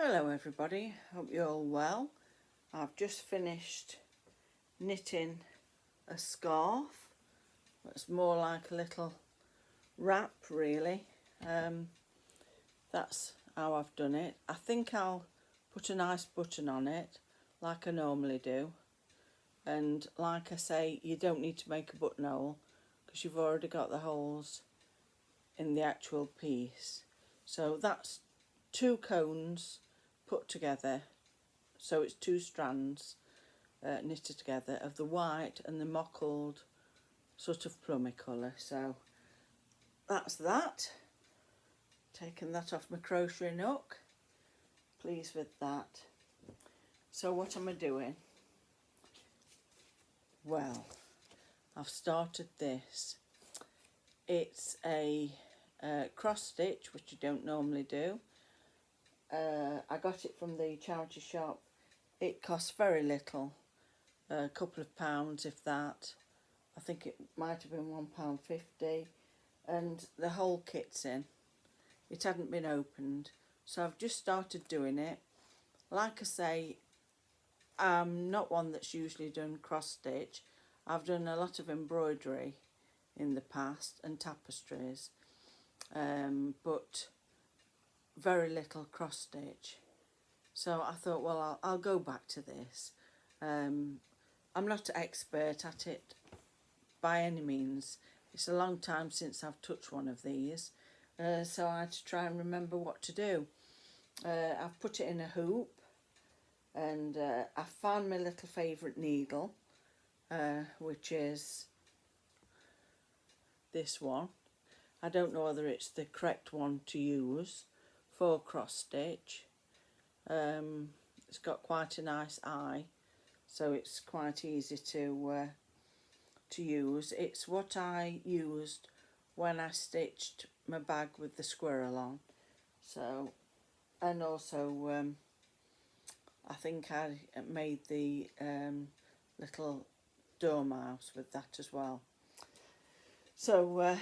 Hello everybody, hope you're all well. I've just finished knitting a scarf. It's more like a little wrap really. That's how I've done it. I think I'll put a nice button on it like I normally do. And like I say, you don't need to make a buttonhole because you've already got the holes in the actual piece. So that's 2 cones put together, so it's 2 strands knitted together of the white and the mottled sort of plummy colour. So that's that. Taking that off my crochet hook. Pleased with that. So what am I doing? Well, I've started this. It's a cross stitch, which you don't normally do. I got it from the charity shop. It costs very little, a couple of pounds if that. I think it might have been £1.50, and the whole kit's in. It hadn't been opened, so I've just started doing it. Like I say, I'm not one that's usually done cross stitch. I've done a lot of embroidery in the past and tapestries, but very little cross stitch. So I thought, well, I'll go back to this. I'm not an expert at it by any means. It's a long time since I've touched one of these, so I had to try and remember what to do. I've put it in a hoop, and I found my little favourite needle, which is this one. I don't know whether it's the correct one to use for cross stitch. It's got quite a nice eye, so it's quite easy to use. It's what I used when I stitched my bag with the squirrel on. So, and also I think I made the little dormouse with that as well. So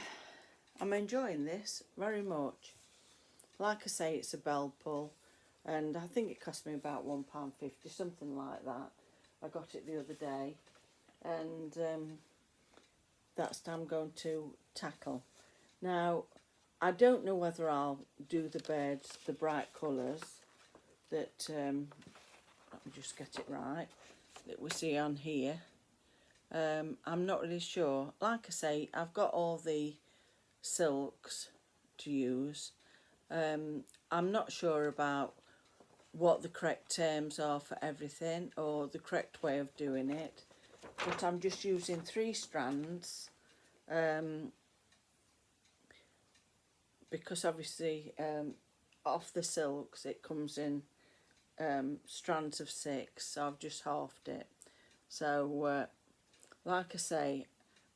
I'm enjoying this very much. Like I say, it's a bell pull, and I think it cost me about £1.50, something like that. I got it the other day, and that's what I'm going to tackle. Now, I don't know whether I'll do the birds, the bright colours that, let me just get it right, that we see on here. I'm not really sure. Like I say, I've got all the silks to use. I'm not sure about what the correct terms are for everything or the correct way of doing it, but I'm just using 3 strands because obviously off the silks it comes in strands of 6, so I've just halved it. So like I say,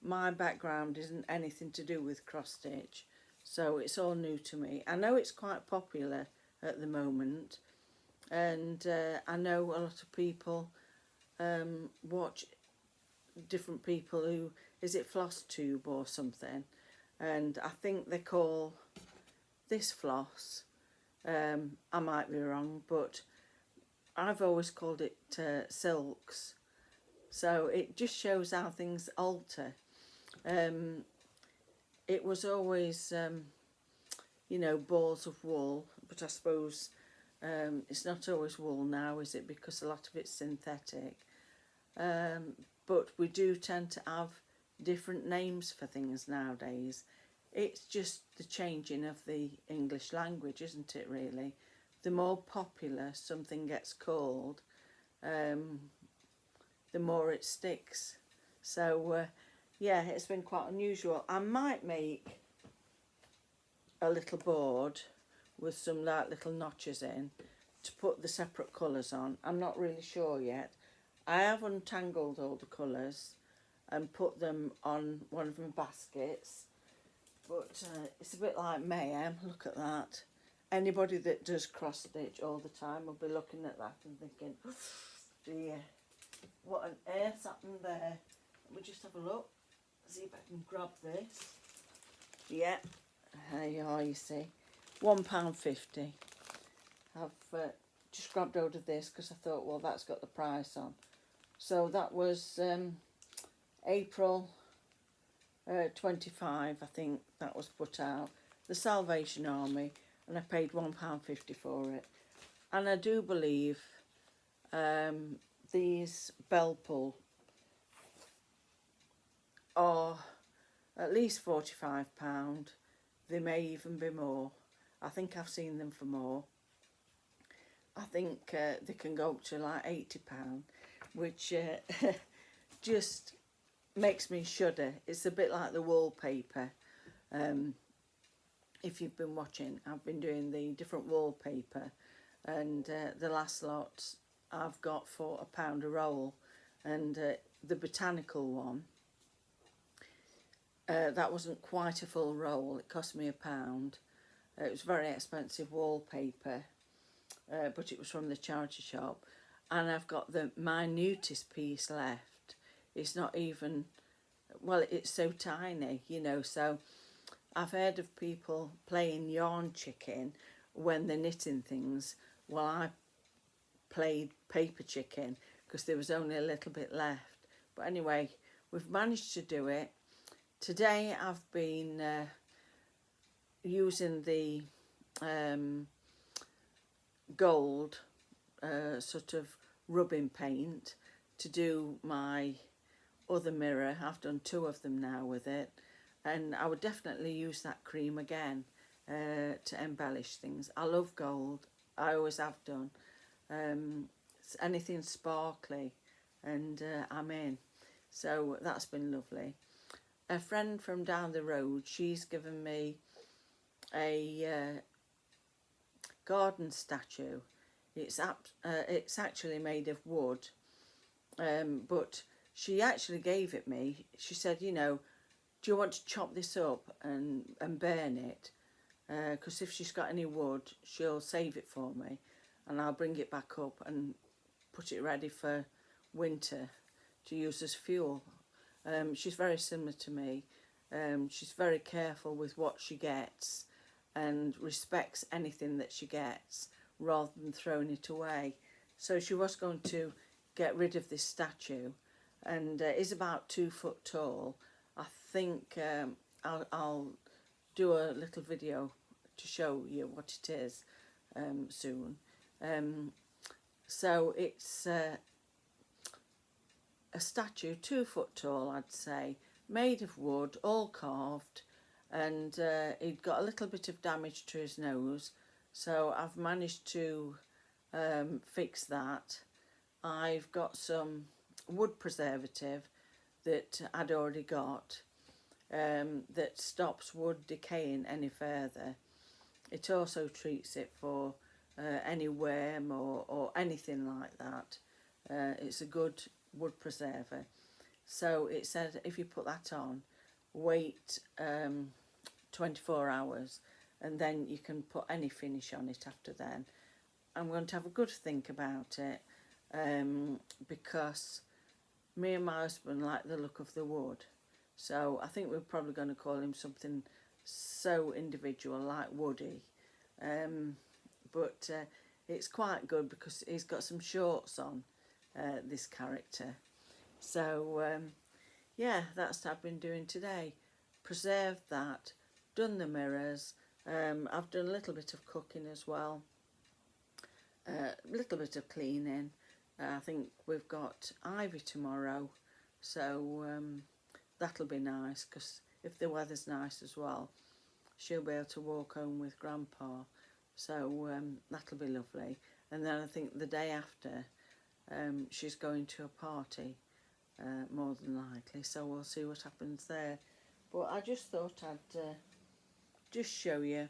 my background isn't anything to do with cross stitch, so it's all new to me. I know it's quite popular at the moment, and I know a lot of people watch different people who, is it floss tube or something, and I think they call this floss. I might be wrong, but I've always called it silks. So it just shows how things alter. It was always, you know, balls of wool, but I suppose it's not always wool now, is it? Because a lot of it's synthetic. But we do tend to have different names for things nowadays. It's just the changing of the English language, isn't it, really? The more popular something gets called, the more it sticks. So yeah, it's been quite unusual. I might make a little board with some like little notches in to put the separate colours on. I'm not really sure yet. I have untangled all the colours and put them on one of my baskets, but it's a bit like mayhem. Look at that. Anybody that does cross stitch all the time will be looking at that and thinking, oh, dear, what on earth's happened there? Let me just have a look, see if I can grab this. Yeah, there you are, you see. £1.50. I've just grabbed hold of this because I thought, well, that's got the price on. So that was April 25, I think that was put out. The Salvation Army, and I paid £1.50 for it. And I do believe these bell pull are at least £45. They may even be more. I think I've seen them for more. I think they can go up to like £80, which just makes me shudder. It's a bit like the wallpaper. If you've been watching, I've been doing the different wallpaper, and the last lot I've got for £1 a roll, and the botanical one, that wasn't quite a full roll. It cost me £1. It was very expensive wallpaper, but it was from the charity shop, and I've got the minutest piece left. It's not even, well, it's so tiny, you know. So I've heard of people playing yarn chicken when they're knitting things. Well, I played paper chicken because there was only a little bit left. But anyway, we've managed to do it. Today I've been using the gold sort of rubbing paint to do my other mirror. I've done 2 of them now with it, and I would definitely use that cream again to embellish things. I love gold. I always have done. Anything sparkly, and I'm in. So that's been lovely. A friend from down the road, she's given me a garden statue. It's actually made of wood, but she actually gave it me. She said, you know, do you want to chop this up and burn it? Because if she's got any wood, she'll save it for me, and I'll bring it back up and put it ready for winter to use as fuel. She's very similar to me. She's very careful with what she gets and respects anything that she gets rather than throwing it away. So she was going to get rid of this statue, and it is about 2 foot tall. I think I'll do a little video to show you what it is soon. So it's a statue 2 foot tall, I'd say, made of wood, all carved, and he'd got a little bit of damage to his nose, so I've managed to fix that. I've got some wood preservative that I'd already got that stops wood decaying any further. It also treats it for any worm or anything like that. It's a good wood preserver. So it said if you put that on, wait 24 hours, and then you can put any finish on it after then. I'm going to have a good think about it, because me and my husband like the look of the wood. So I think we're probably going to call him something so individual like Woody. But it's quite good because he's got some shorts on, this character. So yeah, that's what I've been doing today. Preserved that, done the mirrors. I've done a little bit of cooking as well, a little bit of cleaning. I think we've got Ivy tomorrow, so that'll be nice, because if the weather's nice as well, she'll be able to walk home with Grandpa, so that'll be lovely. And then I think the day after, she's going to a party, more than likely, so we'll see what happens there. But I just thought I'd just show you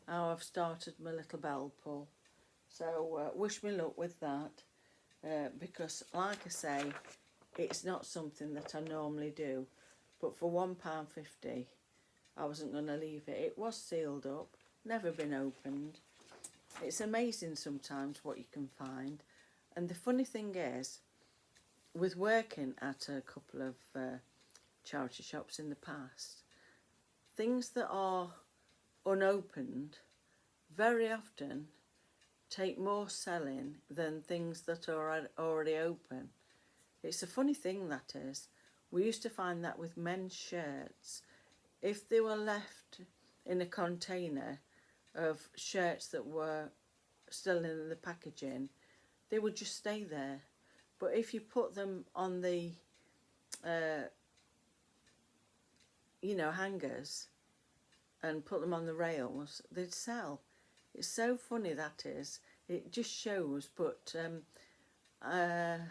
how I've started my little bell pull. So wish me luck with that, because like I say, it's not something that I normally do, but for £1.50 I wasn't going to leave it. It was sealed up, never been opened. It's amazing sometimes what you can find. And the funny thing is, with working at a couple of charity shops in the past, things that are unopened very often take more selling than things that are already open. It's a funny thing, that is. We used to find that with men's shirts. If they were left in a container of shirts that were still in the packaging, they would just stay there. But if you put them on the, hangers and put them on the rails, they'd sell. It's so funny, that is. It just shows, but I'm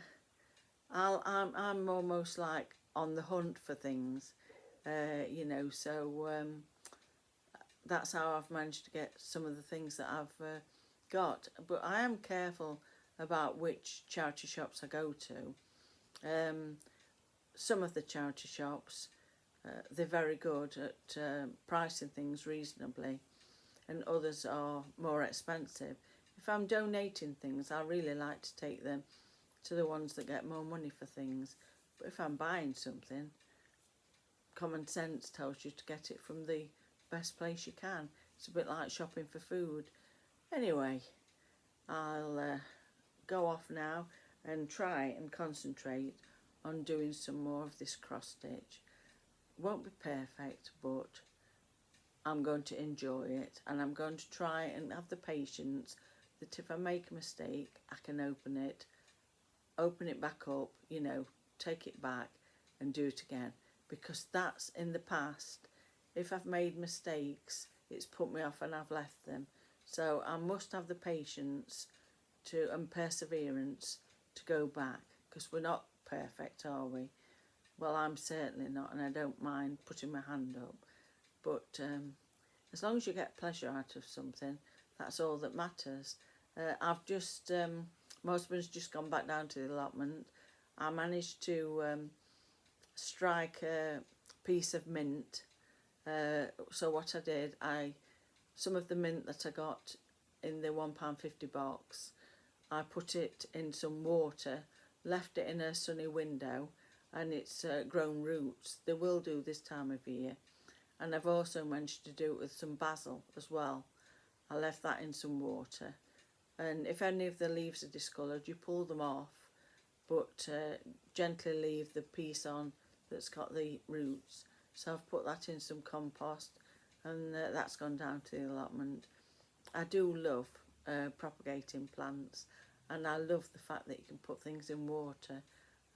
almost like on the hunt for things, so that's how I've managed to get some of the things that I've got. But I am careful about which charity shops I go to. Some of the charity shops, they're very good at pricing things reasonably, and others are more expensive. If I'm donating things, I really like to take them to the ones that get more money for things. But if I'm buying something, common sense tells you to get it from the best place you can. It's a bit like shopping for food. Anyway, I'll go off now and try and concentrate on doing some more of this cross stitch. Won't be perfect, but I'm going to enjoy it, and I'm going to try and have the patience that if I make a mistake, I can open it back up, take it back and do it again. Because that's in the past. If I've made mistakes, it's put me off and I've left them. So I must have the patience and perseverance to go back, because we're not perfect, are we? Well, I'm certainly not, and I don't mind putting my hand up. But as long as you get pleasure out of something, that's all that matters. I've just, my husband's just gone back down to the allotment. I managed to strike a piece of mint. So what I did, some of the mint that I got in the £1.50 box, I put it in some water, left it in a sunny window, and it's grown roots. They will do this time of year. And I've also managed to do it with some basil as well. I left that in some water. And if any of the leaves are discoloured, you pull them off, but gently leave the piece on that's got the roots. So I've put that in some compost, and that's gone down to the allotment. I do love propagating plants, and I love the fact that you can put things in water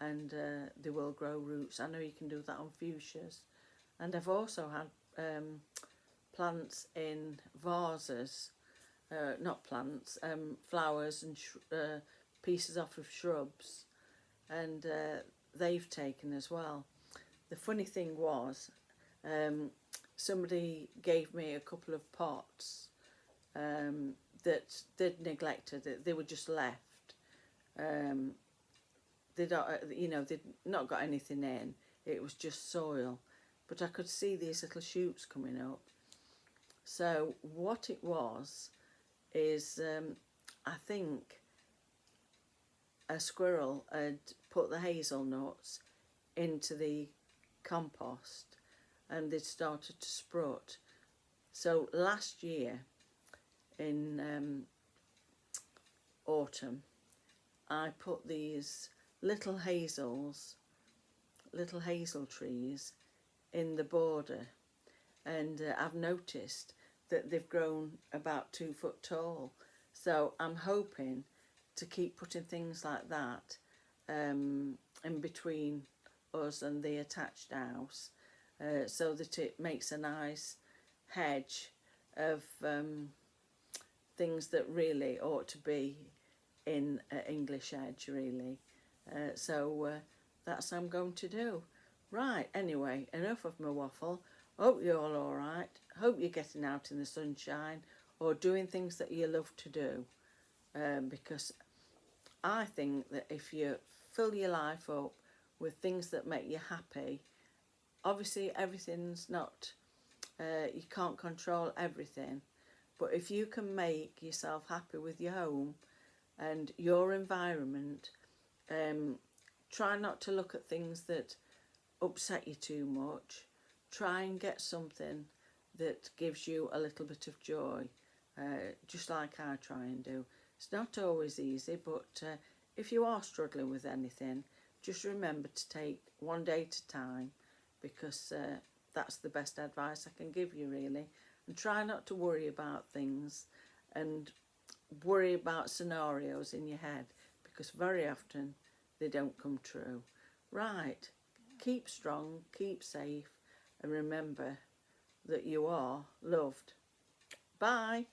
and they will grow roots. I know you can do that on fuchsias. And I've also had plants in vases, not plants, flowers and pieces off of shrubs, and they've taken as well. The funny thing was, somebody gave me a couple of pots that they'd neglected. They were just left. They'd not got anything in. It was just soil. But I could see these little shoots coming up. So what it was is, I think a squirrel had put the hazelnuts into the compost and they'd started to sprout. So last year in autumn, I put these little hazel trees in the border, and I've noticed that they've grown about 2 foot tall. So I'm hoping to keep putting things like that in between us and the attached house, so that it makes a nice hedge of things that really ought to be in an English hedge, really. So that's what I'm going to do. Right, anyway, enough of my waffle. Hope you're all alright. Hope you're getting out in the sunshine or doing things that you love to do. Because I think that if you fill your life up with things that make you happy, obviously everything's not, you can't control everything, but if you can make yourself happy with your home and your environment, try not to look at things that upset you too much. Try and get something that gives you a little bit of joy, just like I try and do. It's not always easy, but if you are struggling with anything, just remember to take one day at a time, because that's the best advice I can give you, really. And try not to worry about things and worry about scenarios in your head, because very often they don't come true. Right, keep strong, keep safe, and remember that you are loved. Bye.